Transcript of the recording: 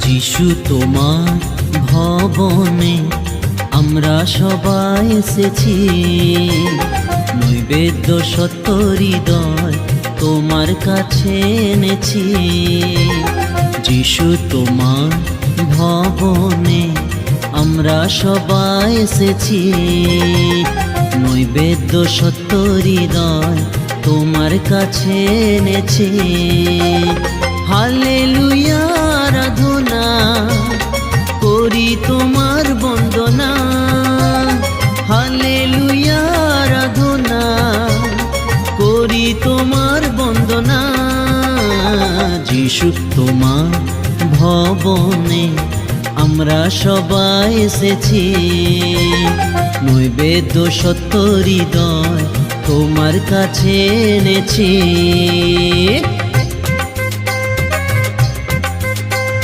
যিশু তোমার ভবনে আমরা সবাই এসেছি, নৈবেদ্য সত্য হৃদয় তোমার কাছে এনেছি। যিশু তোমার ভবনে আমরা সবাই এসেছি, নৈবেদ্য সত্য হৃদয় তোমার কাছে এনেছি। হালেলুয়া আরাধনা করি তোমার বন্দনা, হালেলুয়া আরাধনা করি তোমার বন্দনা। যিশু তোমার ভবনে আমরা সবাই এসেছি, নৈবেদ্য সত্য হৃদয় তোমার কাছে এনেছি।